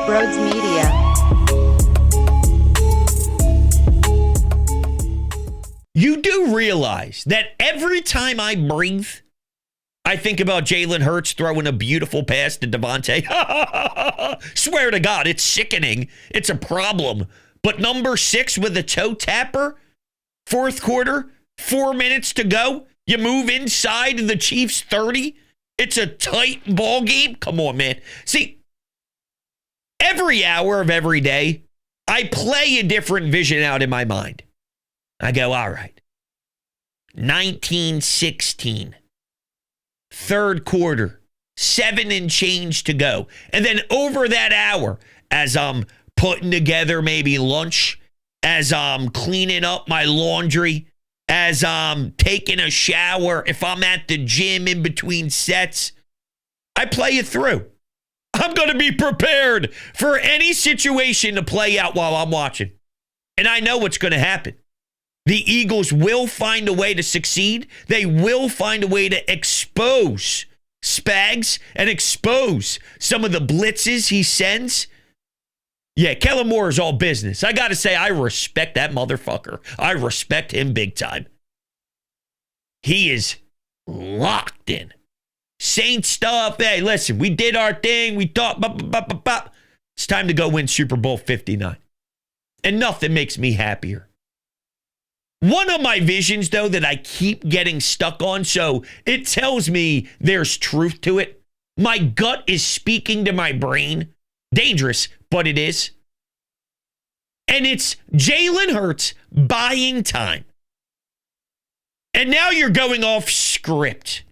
Brodes Media. You do realize that every time I breathe, I think about Jalen Hurts throwing a beautiful pass to Devontae. Swear to God, it's sickening. It's a problem. But number 6 with a toe tapper, fourth quarter, 4 minutes to go. You move inside the Chiefs 30. It's a tight ball game. Come on, man. See, every hour of every day, I play a different vision out in my mind. I go, all right, 19-16, third quarter, 7 and change to go. And then over that hour, as I'm putting together maybe lunch, as I'm cleaning up my laundry, as I'm taking a shower, if I'm at the gym in between sets, I play it through. I'm going to be prepared for any situation to play out while I'm watching. And I know what's going to happen. The Eagles will find a way to succeed. They will find a way to expose Spags and expose some of the blitzes he sends. Yeah, Kellen Moore is all business. I got to say, I respect that motherfucker. I respect him big time. He is locked in. Saint stuff. Hey, listen, we did our thing. We thought, it's time to go win Super Bowl 59. And nothing makes me happier. One of my visions, though, that I keep getting stuck on, so it tells me there's truth to it. My gut is speaking to my brain. Dangerous, but it is. And it's Jalen Hurts buying time. And now you're going off script.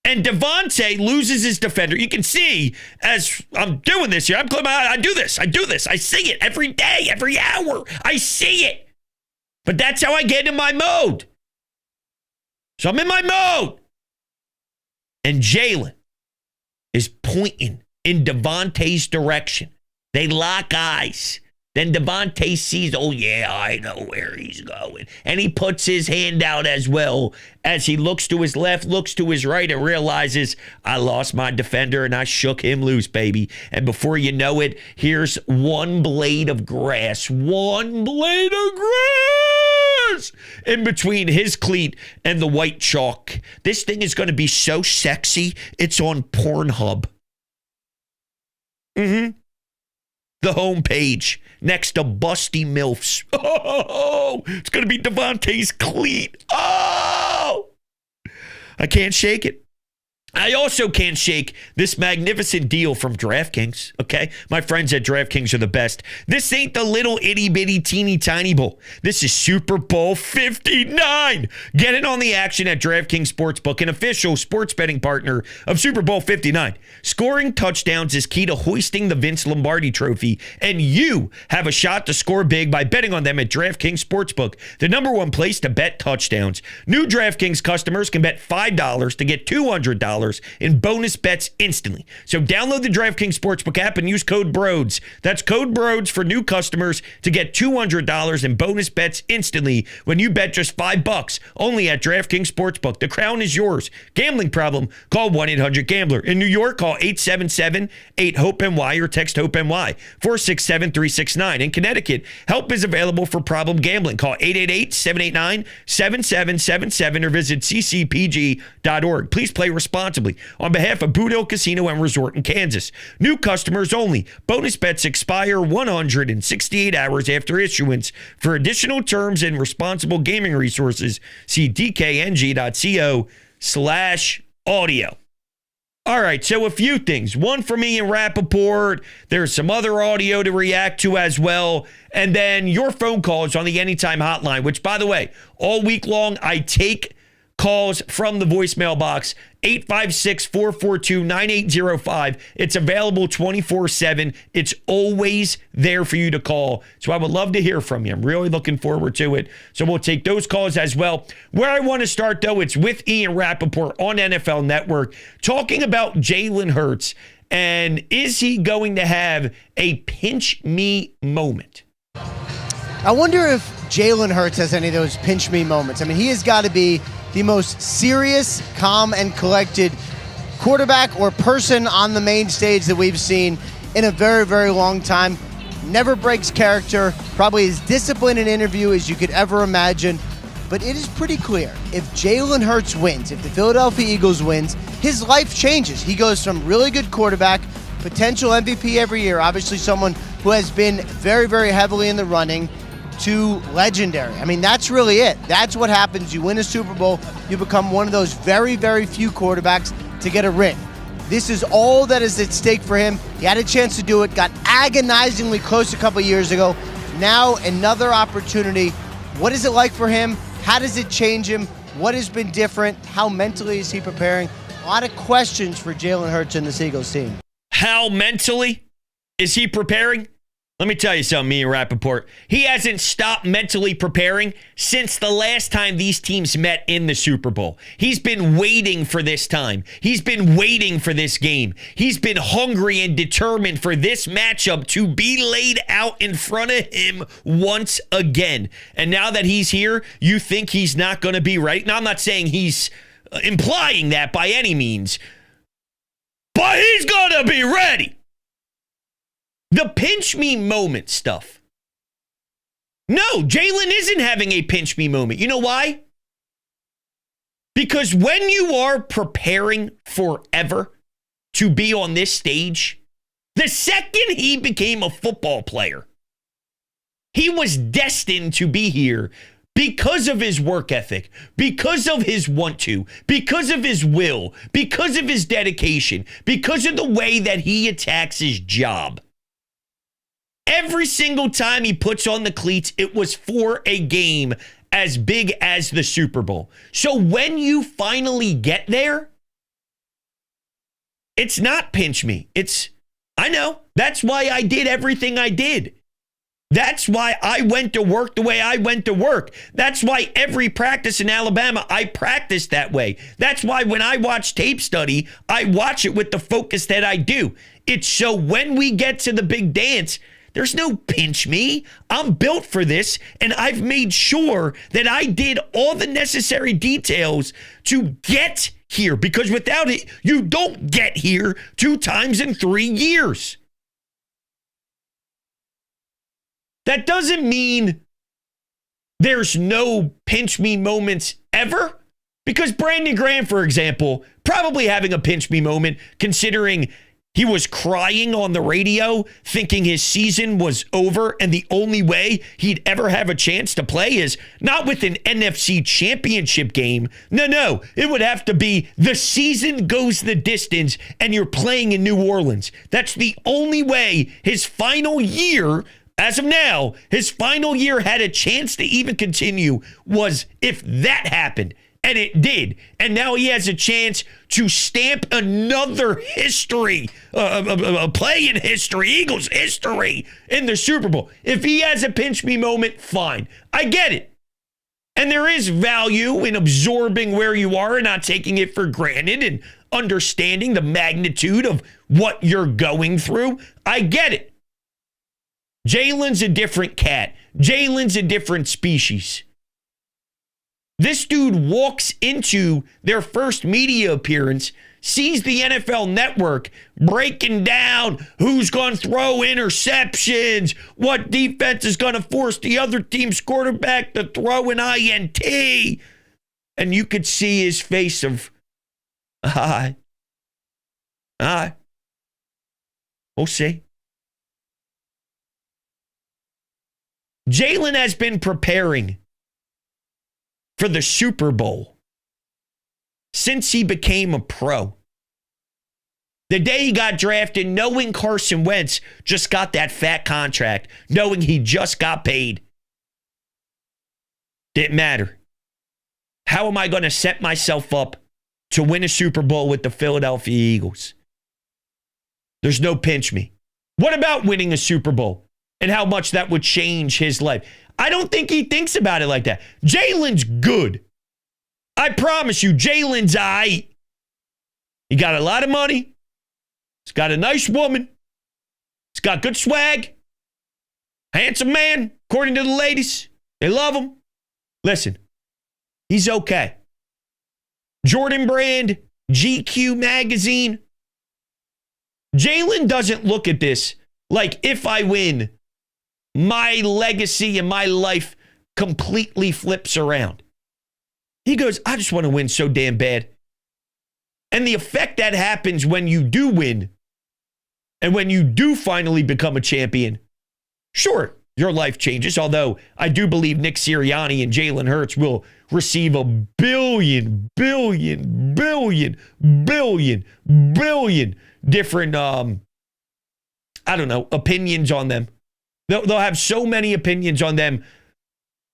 And Devontae loses his defender. You can see as I'm doing this here, I do this. I see it every day, every hour. I see it. But that's how I get in my mode. So I'm in my mode. And Jalen is pointing in Devontae's direction. They lock eyes. Then Devontae sees, oh yeah, I know where he's going. And he puts his hand out as well as he looks to his left, looks to his right, and realizes, I lost my defender and I shook him loose, baby. And before you know it, here's one blade of grass. One blade of grass in between his cleat and the white chalk. This thing is going to be so sexy, it's on Pornhub. The homepage next to Busty Milfs. Oh, it's going to be Devontae's cleat. Oh, I can't shake it. I also can't shake this magnificent deal from DraftKings, okay? My friends at DraftKings are the best. This ain't the little itty-bitty teeny tiny bowl. This is Super Bowl 59. Get in on the action at DraftKings Sportsbook, an official sports betting partner of Super Bowl 59. Scoring touchdowns is key to hoisting the Vince Lombardi trophy, and you have a shot to score big by betting on them at DraftKings Sportsbook, the number one place to bet touchdowns. New DraftKings customers can bet $5 to get $200 in bonus bets instantly. So download the DraftKings Sportsbook app and use code BRODES. That's code BRODES for new customers to get $200 in bonus bets instantly when you bet just $5 only at DraftKings Sportsbook. The crown is yours. Gambling problem? Call 1-800-GAMBLER. In New York, call 877-8-HOPE-NY or text HOPE-NY 467-369. In Connecticut, help is available for problem gambling. Call 888-789-7777 or visit ccpg.org. Please play responsibly. On behalf of Boot Hill Casino and Resort in Kansas. New customers only. Bonus bets expire 168 hours after issuance. For additional terms and responsible gaming resources, see dkng.co/audio. All right, so a few things. One for me and Rappaport. There's some other audio to react to as well. And then your phone calls on the Anytime Hotline, which, by the way, all week long, I take calls from the voicemail box, 856-442-9805. It's available 24/7. It's always there for you to call. So I would love to hear from you. I'm really looking forward to it. So we'll take those calls as well. Where I want to start, though, it's with Ian Rappaport on NFL Network, talking about Jalen Hurts. And is he going to have a pinch me moment? I wonder if Jalen Hurts has any of those pinch me moments. I mean, he has got to be the most serious, calm, and collected quarterback or person on the main stage that we've seen in a very, very long time. Never breaks character, probably as disciplined an interview as you could ever imagine. But it is pretty clear, if Jalen Hurts wins, if the Philadelphia Eagles wins, his life changes. He goes from really good quarterback, potential MVP every year, obviously someone who has been very, very heavily in the running, to legendary. I mean, that's really it. That's what happens. You win a Super Bowl, you become one of those very, very few quarterbacks to get a ring. This is all that is at stake for him. He had a chance to do it, got agonizingly close a couple years ago. Now another opportunity. What is it like for him? How does it change him? What has been different? How mentally is he preparing? A lot of questions for Jalen Hurts and this Eagles team. How mentally is he preparing? Let me tell you something, me and Rappaport. He hasn't stopped mentally preparing since the last time these teams met in the Super Bowl. He's been waiting for this time. He's been waiting for this game. He's been hungry and determined for this matchup to be laid out in front of him once again. And now that he's here, you think he's not going to be right? Now, I'm not saying he's implying that by any means, but he's going to be ready. The pinch me moment stuff. No, Jalen isn't having a pinch me moment. You know why? Because when you are preparing forever to be on this stage, the second he became a football player, he was destined to be here because of his work ethic, because of his want to, because of his will, because of his dedication, because of the way that he attacks his job. Every single time he puts on the cleats, it was for a game as big as the Super Bowl. So when you finally get there, it's not pinch me. I know. That's why I did everything I did. That's why I went to work the way I went to work. That's why every practice in Alabama, I practiced that way. That's why when I watch tape study, I watch it with the focus that I do. It's so when we get to the big dance, there's no pinch me. I'm built for this, and I've made sure that I did all the necessary details to get here, because without it, you don't get here 2 times in 3 years. That doesn't mean there's no pinch me moments ever, because Brandon Graham, for example, probably having a pinch me moment, considering he was crying on the radio, thinking his season was over, and the only way he'd ever have a chance to play is not with an NFC championship game. No, it would have to be the season goes the distance and you're playing in New Orleans. That's the only way his final year, as of now, his final year had a chance to even continue, was if that happened. And it did. And now he has a chance to stamp another history, play in history, Eagles history in the Super Bowl. If he has a pinch me moment, fine. I get it. And there is value in absorbing where you are and not taking it for granted and understanding the magnitude of what you're going through. I get it. Jalen's a different cat. Jalen's a different species. This dude walks into their first media appearance, sees the NFL Network breaking down who's going to throw interceptions, what defense is going to force the other team's quarterback to throw an INT. And you could see his face of, we'll see. Jalen has been preparing for the Super Bowl since he became a pro. The day he got drafted, knowing Carson Wentz just got that fat contract, knowing he just got paid. Didn't matter. How am I going to set myself up to win a Super Bowl with the Philadelphia Eagles? There's no pinch me. What about winning a Super Bowl and how much that would change his life? I don't think he thinks about it like that. Jalen's good. I promise you, Jalen's aight. He got a lot of money. He's got a nice woman. He's got good swag. Handsome man, according to the ladies. They love him. Listen, he's okay. Jordan Brand, GQ magazine. Jalen doesn't look at this like, if I win, my legacy and my life completely flips around. He goes, I just want to win so damn bad. And the effect that happens when you do win and when you do finally become a champion, sure, your life changes. Although I do believe Nick Sirianni and Jalen Hurts will receive a billion different, opinions on them. They'll have so many opinions on them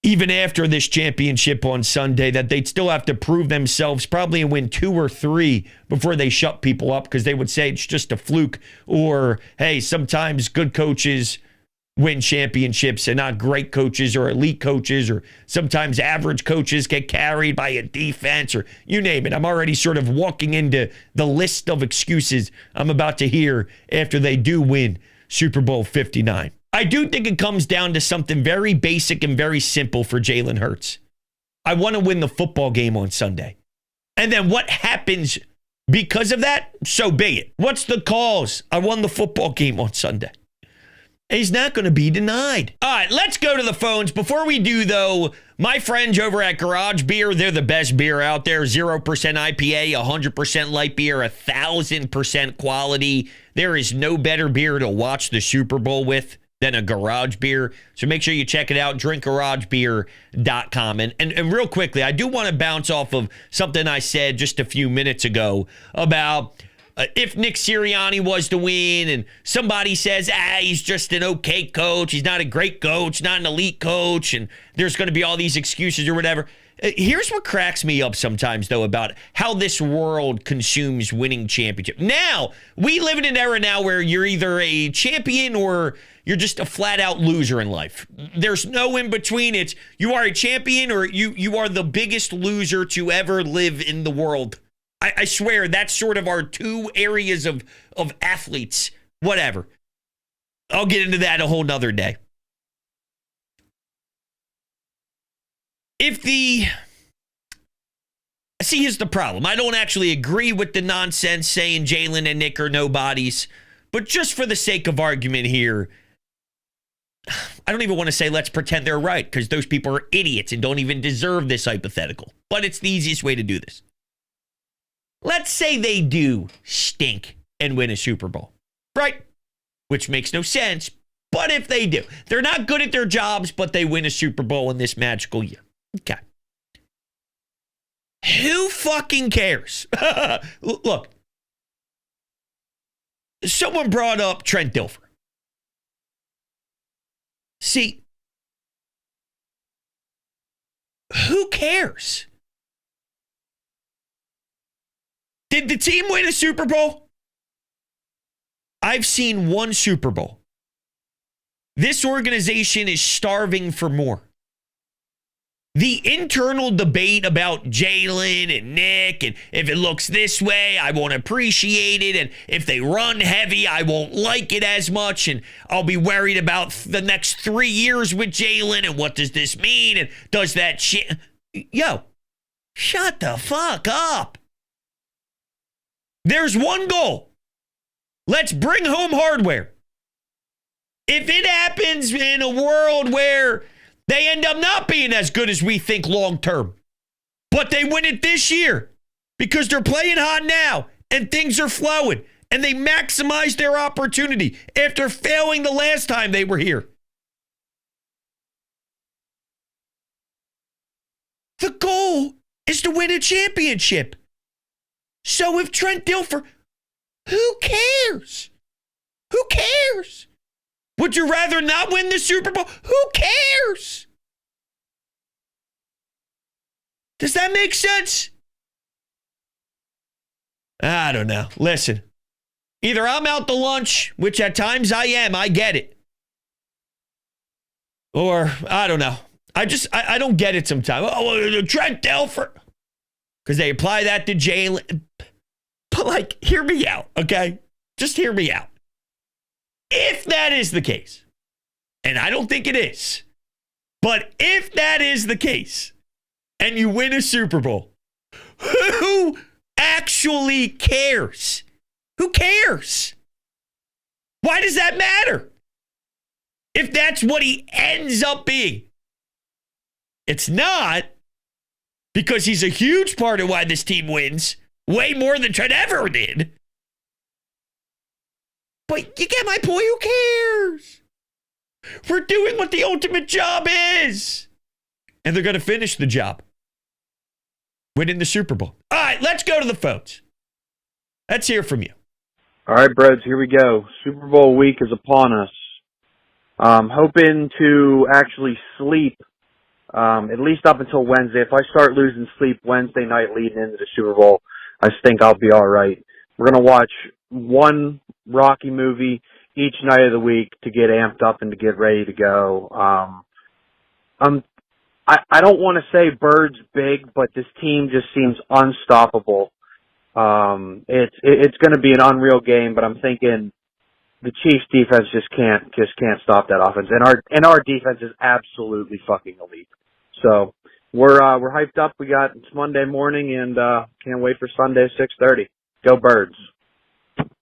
even after this championship on Sunday that they'd still have to prove themselves, probably and win 2 or 3 before they shut people up, because they would say it's just a fluke, or, hey, sometimes good coaches win championships and not great coaches or elite coaches, or sometimes average coaches get carried by a defense, or you name it. I'm already sort of walking into the list of excuses I'm about to hear after they do win Super Bowl 59. I do think it comes down to something very basic and very simple for Jalen Hurts. I want to win the football game on Sunday. And then what happens because of that? So be it. What's the cause? I won the football game on Sunday. He's not going to be denied. All right, let's go to the phones. Before we do, though, my friends over at Garage Beer, they're the best beer out there. 0% IPA, 100% light beer, 1,000% quality. There is no better beer to watch the Super Bowl with than a Garage Beer. So make sure you check it out, drinkgaragebeer.com. And real quickly, I do want to bounce off of something I said just a few minutes ago about if Nick Sirianni was to win and somebody says, he's just an okay coach, he's not a great coach, not an elite coach, and there's going to be all these excuses or whatever. Here's what cracks me up sometimes, though, about how this world consumes winning championship. Now, we live in an era now where you're either a champion or you're just a flat-out loser in life. There's no in-between. It's you are a champion or you are the biggest loser to ever live in the world. I swear, that's sort of our two areas of athletes. Whatever. I'll get into that a whole nother day. See, here's the problem. I don't actually agree with the nonsense saying Jalen and Nick are nobodies, but just for the sake of argument here, I don't even want to say let's pretend they're right, because those people are idiots and don't even deserve this hypothetical. But it's the easiest way to do this. Let's say they do stink and win a Super Bowl, right? Which makes no sense, but if they do, they're not good at their jobs, but they win a Super Bowl in this magical year. Okay. Who fucking cares? Look, someone brought up Trent Dilfer. See, who cares? Did the team win a Super Bowl? I've seen one Super Bowl. This organization is starving for more. The internal debate about Jalen and Nick, and if it looks this way, I won't appreciate it, and if they run heavy, I won't like it as much, and I'll be worried about the next 3 years with Jalen, and what does this mean, and does that shit... Yo, shut the fuck up. There's one goal. Let's bring home hardware. If it happens in a world where they end up not being as good as we think long term, but they win it this year because they're playing hot now and things are flowing and they maximize their opportunity after failing the last time they were here. The goal is to win a championship. So if Trent Dilfer, who cares? Who cares? Would you rather not win the Super Bowl? Who cares? Does that make sense? I don't know. Listen, either I'm out to lunch, which at times I am, I get it. Or, I don't know. I don't get it sometimes. Oh, Trent Dilfer. Because they apply that to Jalen. But, like, hear me out, okay? Just hear me out. If that is the case, and I don't think it is, but if that is the case, and you win a Super Bowl, who actually cares? Who cares? Why does that matter? If that's what he ends up being. It's not, because he's a huge part of why this team wins. Way more than Trent ever did. But you get my point. Who cares? We're doing what the ultimate job is. And they're going to finish the job. Winning the Super Bowl. All right, let's go to the phones. Let's hear from you. All right, Brodes, here we go. Super Bowl week is upon us. Hoping to actually sleep at least up until Wednesday. If I start losing sleep Wednesday night leading into the Super Bowl, I think I'll be all right. We're going to watch one Rocky movie each night of the week to get amped up and to get ready to go. I don't want to say Birds big, but this team just seems unstoppable. It's going to be an unreal game, but I'm thinking the Chiefs defense just can't stop that offense, and our defense is absolutely fucking elite. So we're hyped up. It's Monday morning, and can't wait for Sunday 6:30. Go Birds!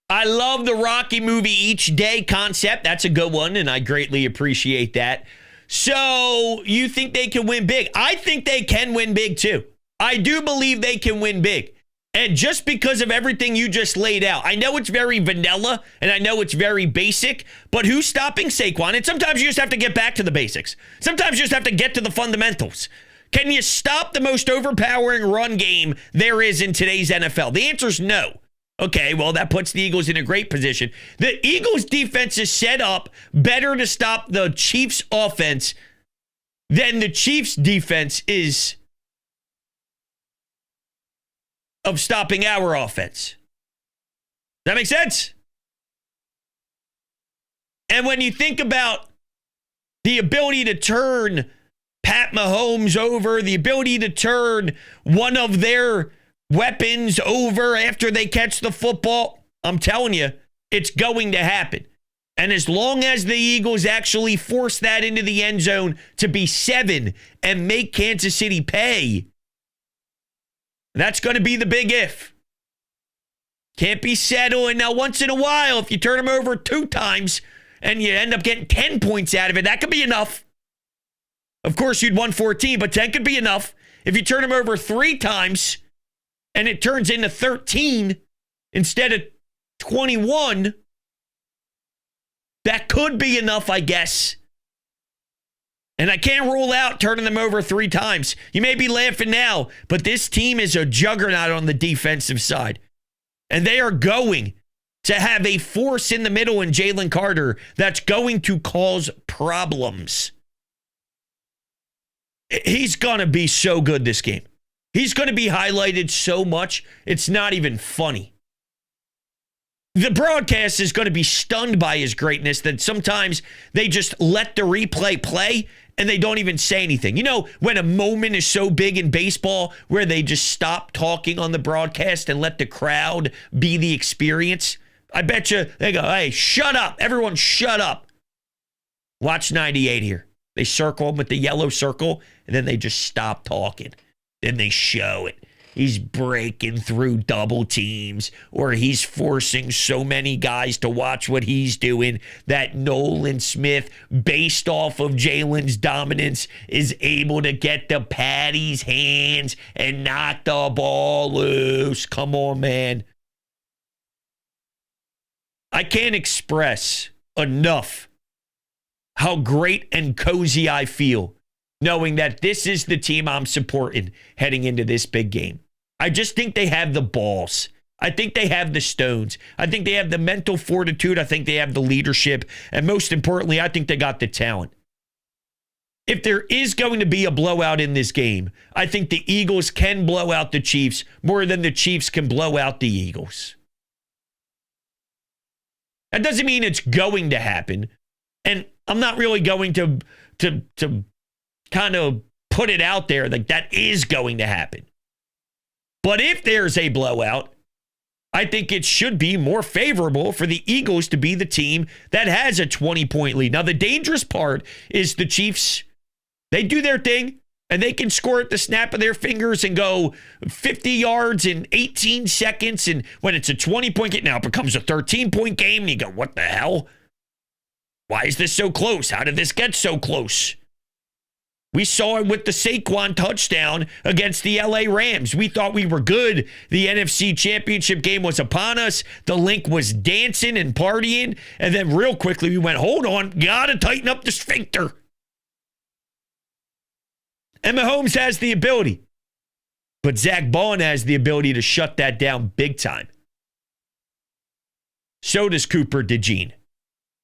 I love the Rocky movie each day concept. That's a good one, and I greatly appreciate that. So you think they can win big? I think they can win big too. I do believe they can win big. And just because of everything you just laid out, I know it's very vanilla and I know it's very basic, but who's stopping Saquon? And sometimes you just have to get back to the basics. Sometimes you just have to get to the fundamentals. Can you stop the most overpowering run game there is in today's NFL? The answer is no. Okay, well, that puts the Eagles in a great position. The Eagles defense is set up better to stop the Chiefs offense than the Chiefs defense is of stopping our offense. Does that make sense? And when you think about the ability to turn Pat Mahomes over, the ability to turn one of their weapons over after they catch the football, I'm telling you, it's going to happen. And as long as the Eagles actually force that into the end zone to be 7 and make Kansas City pay, that's going to be the big if. Can't be settling. Now, once in a while, if you turn them over 2 times and you end up getting 10 points out of it, that could be enough. Of course, you'd won 14, but 10 could be enough. If you turn them over 3 times and it turns into 13 instead of 21, that could be enough, I guess. And I can't rule out turning them over 3 times. You may be laughing now, but this team is a juggernaut on the defensive side. And they are going to have a force in the middle in Jalen Carter that's going to cause problems. He's going to be so good this game. He's going to be highlighted so much, it's not even funny. The broadcast is going to be stunned by his greatness that sometimes they just let the replay play and they don't even say anything. You know, when a moment is so big in baseball where they just stop talking on the broadcast and let the crowd be the experience? I bet you they go, hey, shut up. Everyone shut up. Watch 98 here. They circle him with the yellow circle, and then they just stop talking. Then they show it. He's breaking through double teams, or he's forcing so many guys to watch what he's doing that Nolan Smith, based off of Jalen's dominance, is able to get the Patty's hands and knock the ball loose. Come on, man. I can't express enough how great and cozy I feel knowing that this is the team I'm supporting heading into this big game. I just think they have the balls. I think they have the stones. I think they have the mental fortitude. I think they have the leadership. And most importantly, I think they got the talent. If there is going to be a blowout in this game, I think the Eagles can blow out the Chiefs more than the Chiefs can blow out the Eagles. That doesn't mean it's going to happen. And I'm not really going to kind of put it out there like that is going to happen. But if there's a blowout, I think it should be more favorable for the Eagles to be the team that has a 20-point lead. Now, the dangerous part is the Chiefs, they do their thing, and they can score at the snap of their fingers and go 50 yards in 18 seconds. And when it's a 20-point game, now it becomes a 13-point game. And you go, what the hell? Why is this so close? How did this get so close? We saw it with the Saquon touchdown against the LA Rams. We thought we were good. The NFC Championship game was upon us. The Link was dancing and partying. And then real quickly we went, hold on, gotta tighten up the sphincter. And Mahomes has the ability. But Zach Bond has the ability to shut that down big time. So does Cooper DeJean.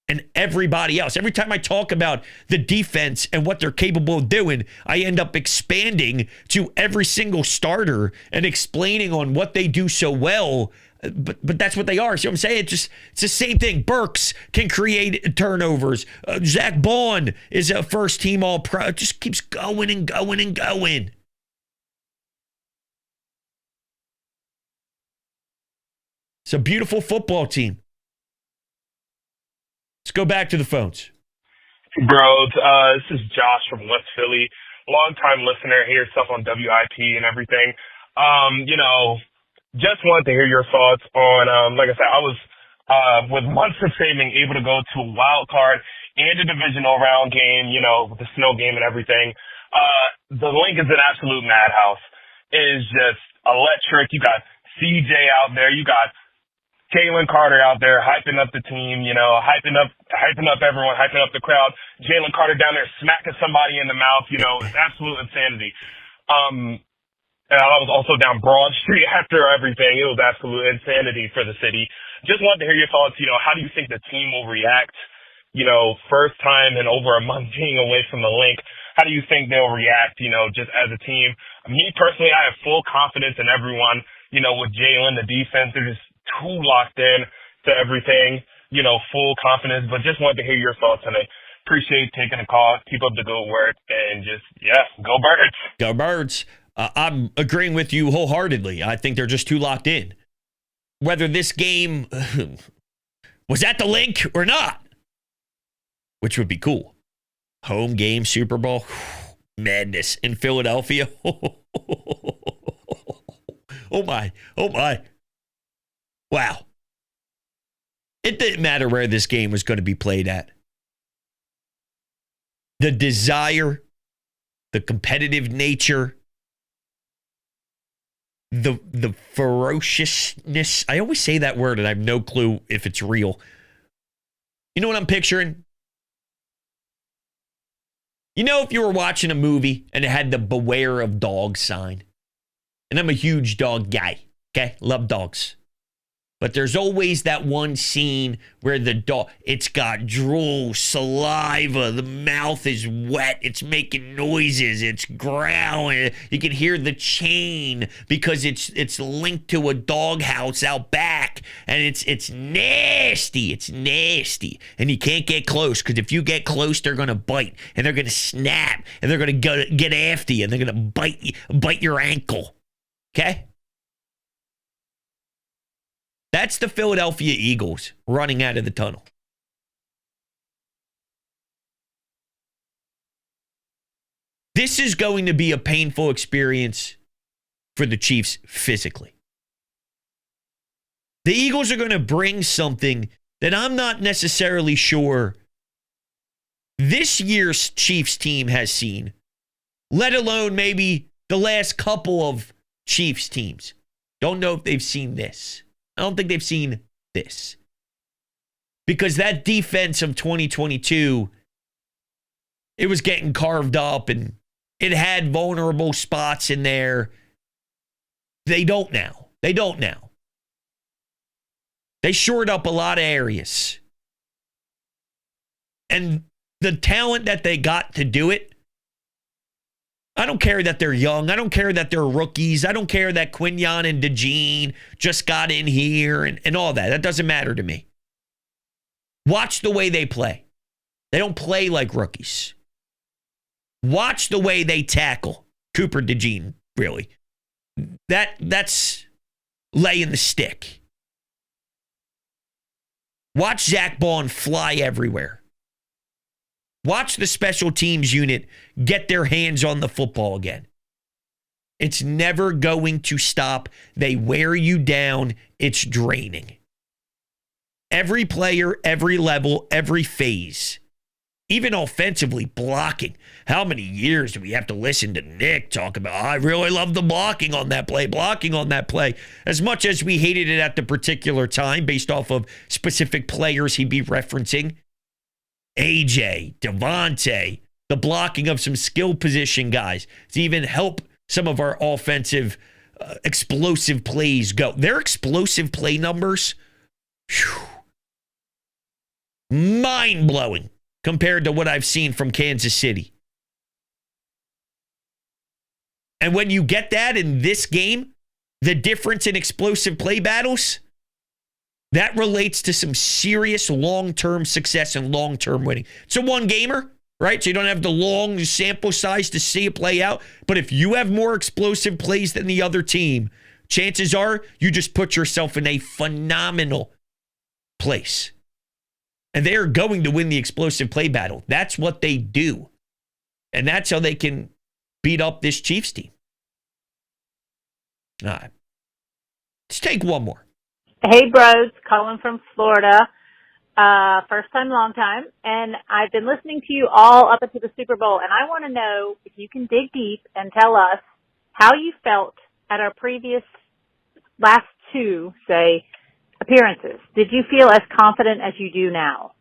And everybody else. Every time I talk about the defense and what they're capable of doing, I end up expanding to every single starter and explaining on what they do so well. But that's what they are. See what I'm saying? It's the same thing. Burks can create turnovers. Zach Bond is a first-team All-Pro. It just keeps going and going and going. It's a beautiful football team. Let's go back to the phones. Brodes, this is Josh from West Philly. Longtime listener, hear stuff on WIP and everything. Just wanted to hear your thoughts on, like I said, I was with months of saving able to go to a wild card and a divisional round game, with the snow game and everything. The Link is an absolute madhouse. It is just electric. You got CJ out there. You got Jalen Carter out there hyping up the team, hyping up everyone, hyping up the crowd. Jalen Carter down there smacking somebody in the mouth, it's absolute insanity. And I was also down Broad Street after everything. It was absolute insanity for the city. Just wanted to hear your thoughts. How do you think the team will react? First time in over a month being away from the Link. How do you think they'll react, just as a team? Me personally, I have full confidence in everyone, with Jalen, the defense, they're just too locked in to everything, full confidence, but just wanted to hear your thoughts on it. Appreciate taking a call. Keep up the good work and just, go Birds. Go Birds. I'm agreeing with you wholeheartedly. I think they're just too locked in. Whether this game was at the Link or not, which would be cool. Home game, Super Bowl, madness in Philadelphia. Oh my. Wow. It didn't matter where this game was going to be played at. The desire, the competitive nature, the ferociousness. I always say that word and I have no clue if it's real. You know what I'm picturing? If you were watching a movie and it had the beware of dogs sign. And I'm a huge dog guy. Okay? Love dogs. But there's always that one scene where the dog, it's got drool, saliva, the mouth is wet, it's making noises, it's growling. You can hear the chain because it's linked to a doghouse out back. And it's nasty. It's nasty. And you can't get close because if you get close, they're going to bite. And they're going to snap. And they're going to get after you. And they're going to bite your ankle. Okay? That's the Philadelphia Eagles running out of the tunnel. This is going to be a painful experience for the Chiefs physically. The Eagles are going to bring something that I'm not necessarily sure this year's Chiefs team has seen, let alone maybe the last couple of Chiefs teams. Don't know if they've seen this. I don't think they've seen this. Because that defense of 2022, it was getting carved up and it had vulnerable spots in there. They don't now. They shored up a lot of areas. And the talent that they got to do it, I don't care that they're young. I don't care that they're rookies. I don't care that Quinyon and DeJean just got in here and all that. That doesn't matter to me. Watch the way they play. They don't play like rookies. Watch the way they tackle. Cooper DeJean, really. That's laying the stick. Watch Zach Bond fly everywhere. Watch the special teams unit get their hands on the football again. It's never going to stop. They wear you down. It's draining. Every player, every level, every phase. Even offensively, blocking. How many years do we have to listen to Nick talk about, I really love the blocking on that play. As much as we hated it at the particular time based off of specific players he'd be referencing. AJ, Devontae, the blocking of some skill position guys to even help some of our offensive explosive plays go. Their explosive play numbers, mind-blowing compared to what I've seen from Kansas City. And when you get that in this game, the difference in explosive play battles, that relates to some serious long-term success and long-term winning. It's a one-gamer, right? So you don't have the long sample size to see it play out. But if you have more explosive plays than the other team, chances are you just put yourself in a phenomenal place. And they are going to win the explosive play battle. That's what they do. And that's how they can beat up this Chiefs team. All right. Let's take one more. Hey, Brodes, calling from Florida. First time, long time. And I've been listening to you all up into the Super Bowl, and I want to know if you can dig deep and tell us how you felt at our previous last two, say, appearances. Did you feel as confident as you do now?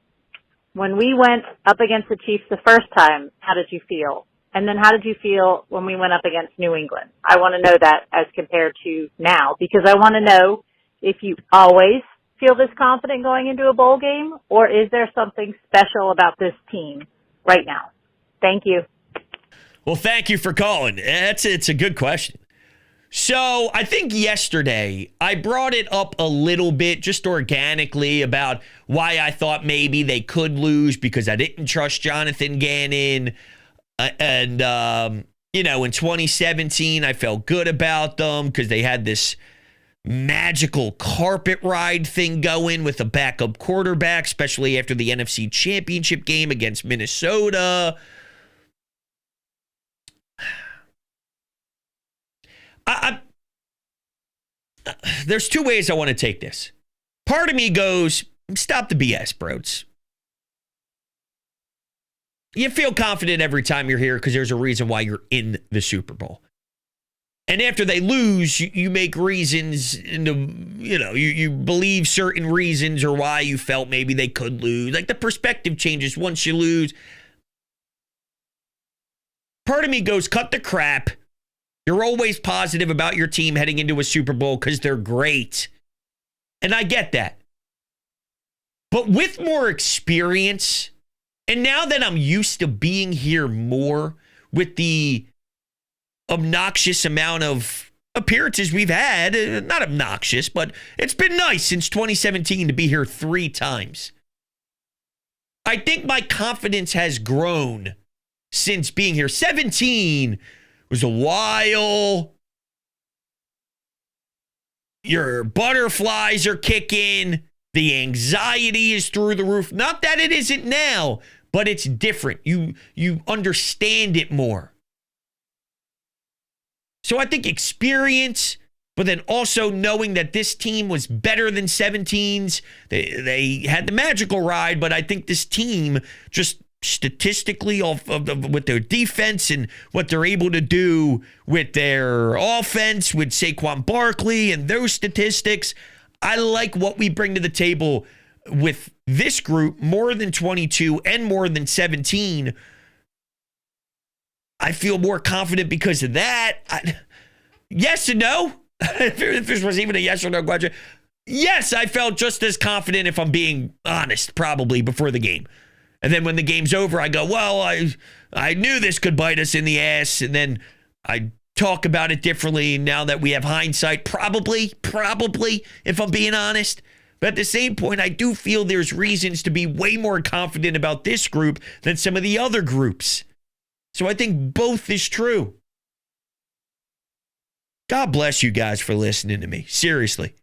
When we went up against the Chiefs the first time, how did you feel? And then how did you feel when we went up against New England? I want to know that as compared to now, because I want to know if you always feel this confident going into a bowl game, or is there something special about this team right now? Thank you. Well, thank you for calling. It's a good question. So I think yesterday I brought it up a little bit just organically about why I thought maybe they could lose because I didn't trust Jonathan Gannon. And, in 2017, I felt good about them because they had this magical carpet ride thing going with a backup quarterback, especially after the NFC Championship game against Minnesota. There's two ways I want to take this. Part of me goes, stop the BS, Brodes. You feel confident every time you're here because there's a reason why you're in the Super Bowl. And after they lose, you make reasons, you believe certain reasons or why you felt maybe they could lose. Like the perspective changes once you lose. Part of me goes, cut the crap. You're always positive about your team heading into a Super Bowl because they're great. And I get that. But with more experience, and now that I'm used to being here more with the obnoxious amount of appearances we've had, not obnoxious, but it's been nice since 2017 to be here 3 times. I think my confidence has grown since being here. 17 was a while. Your butterflies are kicking. The anxiety is through the roof. Not that it isn't now, but it's different. You understand it more. So I think experience, but then also knowing that this team was better than 17's. They had the magical ride, but I think this team just statistically with their defense and what they're able to do with their offense with Saquon Barkley and those statistics, I like what we bring to the table with this group more than 22 and more than 17. I feel more confident because of that. Yes and no. If this was even a yes or no question. Yes, I felt just as confident, if I'm being honest, probably before the game. And then when the game's over, I go, well, I knew this could bite us in the ass. And then I talk about it differently now that we have hindsight. Probably, if I'm being honest. But at the same point, I do feel there's reasons to be way more confident about this group than some of the other groups. So I think both is true. God bless you guys for listening to me. Seriously.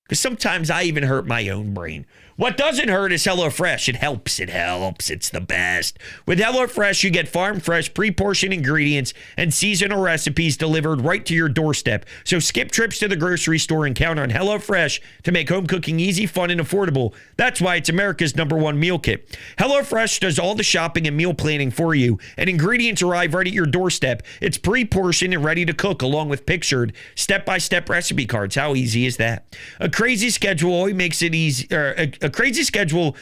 Because sometimes I even hurt my own brain What doesn't hurt is HelloFresh. It helps. It helps. It's the best. With HelloFresh, you get farm fresh, pre-portioned ingredients and seasonal recipes delivered right to your doorstep. So skip trips to the grocery store and count on HelloFresh to make home cooking easy, fun, and affordable. That's why it's America's #1 meal kit. HelloFresh does all the shopping and meal planning for you, and ingredients arrive right at your doorstep. It's pre-portioned and ready to cook, along with pictured step-by-step recipe cards. How easy is that? A crazy schedule always makes it easy. A crazy schedule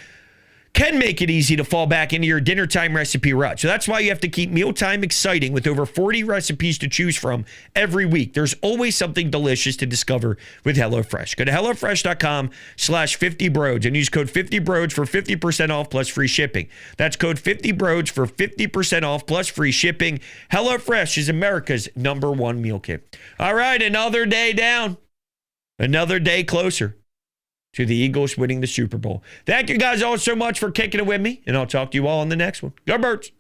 can make it easy to fall back into your dinner time recipe rut. So that's why you have to keep mealtime exciting with over 40 recipes to choose from every week. There's always something delicious to discover with HelloFresh. Go to HelloFresh.com/50Brodes and use code 50Brodes for 50% off plus free shipping. That's code 50Brodes for 50% off plus free shipping. HelloFresh is America's #1 meal kit. All right, another day down. Another day closer to the Eagles winning the Super Bowl. Thank you guys all so much for kicking it with me, and I'll talk to you all on the next one. Go Birds!